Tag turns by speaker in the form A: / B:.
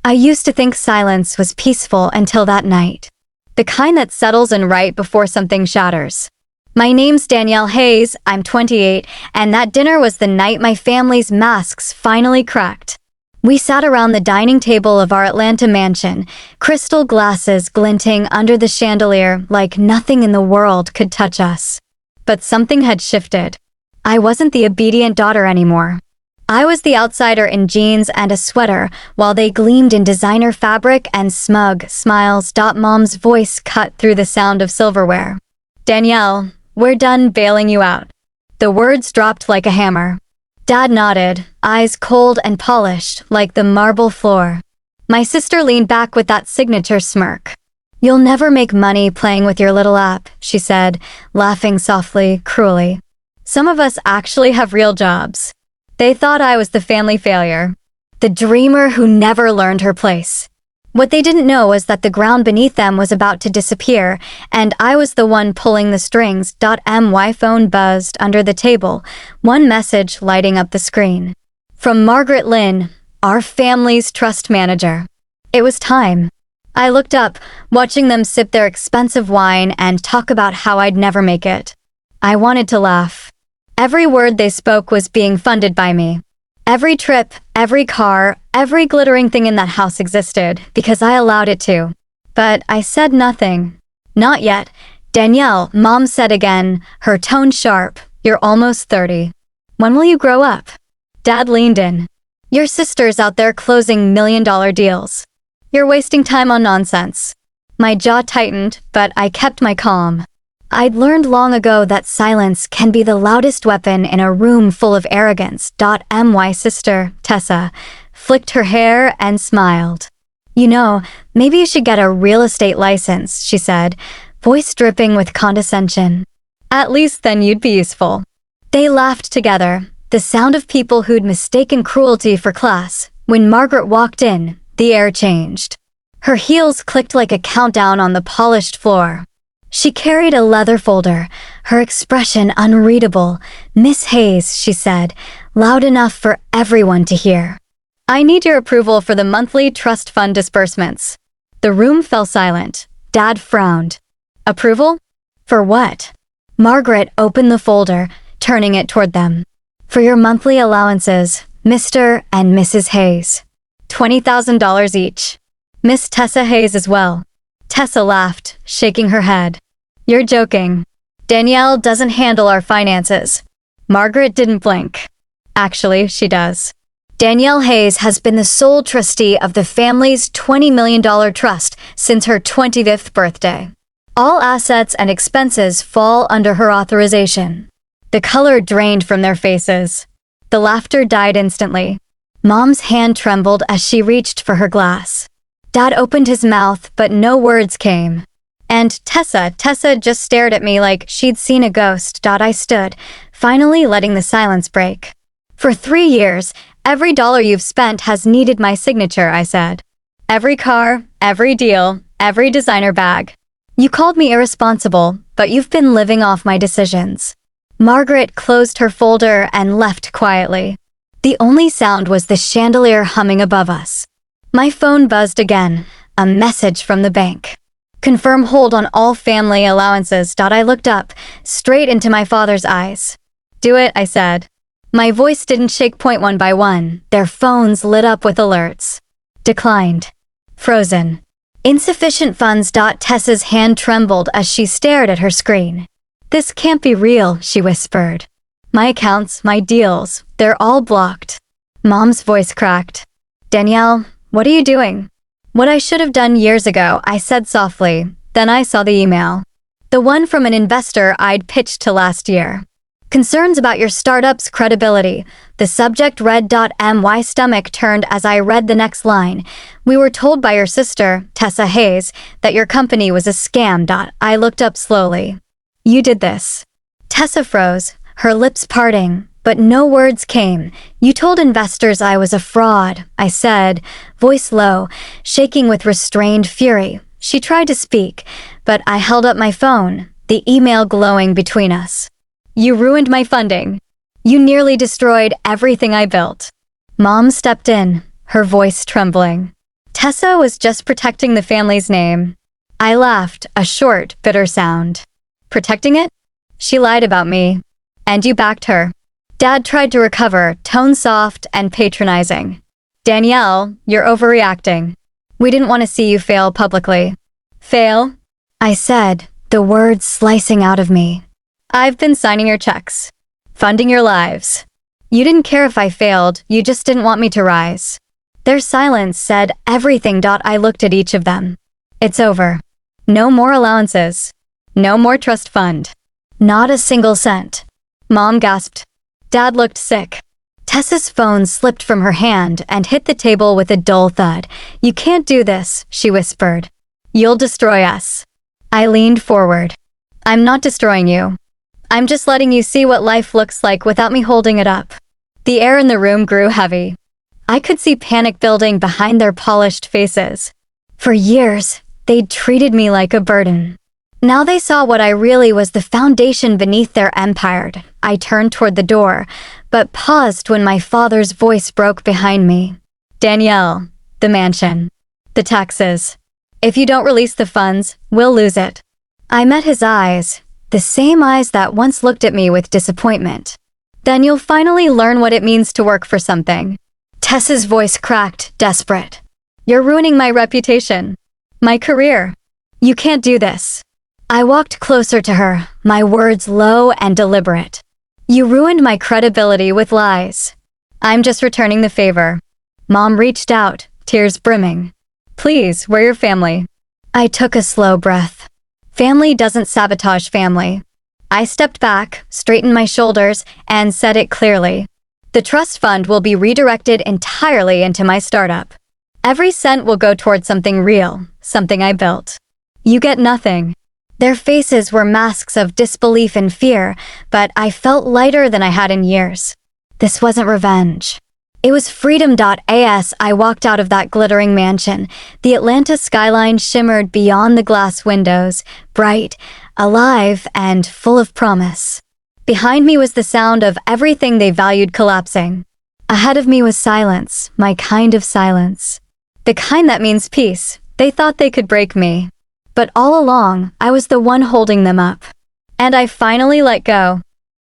A: I used to think silence was peaceful until that night. The kind that settles in right before something shatters. My name's Danielle Hayes, I'm 28, and that dinner was the night my family's masks finally cracked. We sat around the dining table of our Atlanta mansion, crystal glasses glinting under the chandelier like nothing in the world could touch us. But something had shifted. I wasn't the obedient daughter anymore. I was the outsider in jeans and a sweater, while they gleamed in designer fabric and smug smiles. Mom's voice cut through the sound of silverware. Danielle, we're done bailing you out. The words dropped like a hammer. Dad nodded, eyes cold and polished like the marble floor. My sister leaned back with that signature smirk. You'll never make money playing with your little app, she said, laughing softly, cruelly. Some of us actually have real jobs. They thought I was the family failure, the dreamer who never learned her place. What they didn't know was that the ground beneath them was about to disappear, and I was the one pulling the strings. My phone buzzed under the table, one message lighting up the screen. From Margaret Lynn, our family's trust manager. It was time. I looked up, watching them sip their expensive wine and talk about how I'd never make it. I wanted to laugh. Every word they spoke was being funded by me. Every trip, every car, every glittering thing in that house existed because I allowed it to. But I said nothing. Not yet. Danielle, Mom said again, her tone sharp. You're almost 30. When will you grow up? Dad leaned in. Your sister's out there closing million-dollar deals. You're wasting time on nonsense. My jaw tightened, but I kept my calm. I'd learned long ago that silence can be the loudest weapon in a room full of arrogance. My sister, Tessa, flicked her hair and smiled. You know, maybe you should get a real estate license, she said, voice dripping with condescension. At least then you'd be useful. They laughed together, the sound of people who'd mistaken cruelty for class. When Margaret walked in, the air changed. Her heels clicked like a countdown on the polished floor. She carried a leather folder, her expression unreadable. Miss Hayes, she said, loud enough for everyone to hear. I need your approval for the monthly trust fund disbursements. The room fell silent. Dad frowned. Approval? For what? Margaret opened the folder, turning it toward them. For your monthly allowances, Mr. and Mrs. Hayes. $20,000 each. Miss Tessa Hayes as well. Tessa laughed, shaking her head. You're joking. Danielle doesn't handle our finances. Margaret didn't blink. Actually, she does. Danielle Hayes has been the sole trustee of the family's $20 million trust since her 25th birthday. All assets and expenses fall under her authorization. The color drained from their faces. The laughter died instantly. Mom's hand trembled as she reached for her glass. Dad opened his mouth, but no words came. And Tessa just stared at me like she'd seen a ghost. I stood, finally letting the silence break. For 3 years, every dollar you've spent has needed my signature, I said. Every car, every deal, every designer bag. You called me irresponsible, but you've been living off my decisions. Margaret closed her folder and left quietly. The only sound was the chandelier humming above us. My phone buzzed again, a message from the bank. Confirm hold on all family allowances. I looked up, straight into my father's eyes. Do it, I said. My voice didn't shake. Point one by one, their phones lit up with alerts. Declined. Frozen. Insufficient funds. Tessa's hand trembled as she stared at her screen. This can't be real, she whispered. My accounts, my deals, they're all blocked. Mom's voice cracked. Danielle, what are you doing? What I should have done years ago, I said softly. Then I saw the email. The one from an investor I'd pitched to last year. Concerns about your startup's credibility. The subject read. My stomach turned as I read the next line. We were told by your sister, Tessa Hayes, that your company was a scam. I looked up slowly. You did this. Tessa froze, her lips parting, but no words came. You told investors I was a fraud, I said, voice low, shaking with restrained fury. She tried to speak, but I held up my phone, the email glowing between us. You ruined my funding. You nearly destroyed everything I built. Mom stepped in, her voice trembling. Tessa was just protecting the family's name. I laughed, a short, bitter sound. Protecting it? She lied about me. And you backed her. Dad tried to recover, tone soft and patronizing. Danielle, you're overreacting. We didn't want to see you fail publicly. Fail? I said, the words slicing out of me. I've been signing your checks. Funding your lives. You didn't care if I failed, you just didn't want me to rise. Their silence said everything. I looked at each of them. It's over. No more allowances. No more trust fund. Not a single cent. Mom gasped. Dad looked sick. Tessa's phone slipped from her hand and hit the table with a dull thud. You can't do this, she whispered. You'll destroy us. I leaned forward. I'm not destroying you. I'm just letting you see what life looks like without me holding it up. The air in the room grew heavy. I could see panic building behind their polished faces. For years, they'd treated me like a burden. Now they saw what I really was, the foundation beneath their empire. I turned toward the door, but paused when my father's voice broke behind me. Danielle, the mansion, the taxes. If you don't release the funds, we'll lose it. I met his eyes, the same eyes that once looked at me with disappointment. Then you'll finally learn what it means to work for something. Tessa's voice cracked, desperate. You're ruining my reputation. My career. You can't do this. I walked closer to her, my words low and deliberate. You ruined my credibility with lies. I'm just returning the favor. Mom reached out, tears brimming. Please, we're your family. I took a slow breath. Family doesn't sabotage family. I stepped back, straightened my shoulders, and said it clearly. The trust fund will be redirected entirely into my startup. Every cent will go toward something real, something I built. You get nothing. Their faces were masks of disbelief and fear, but I felt lighter than I had in years. This wasn't revenge. It was freedom. As I walked out of that glittering mansion, the Atlanta skyline shimmered beyond the glass windows, bright, alive, and full of promise. Behind me was the sound of everything they valued collapsing. Ahead of me was silence, my kind of silence. The kind that means peace. They thought they could break me. But all along, I was the one holding them up. And I finally let go.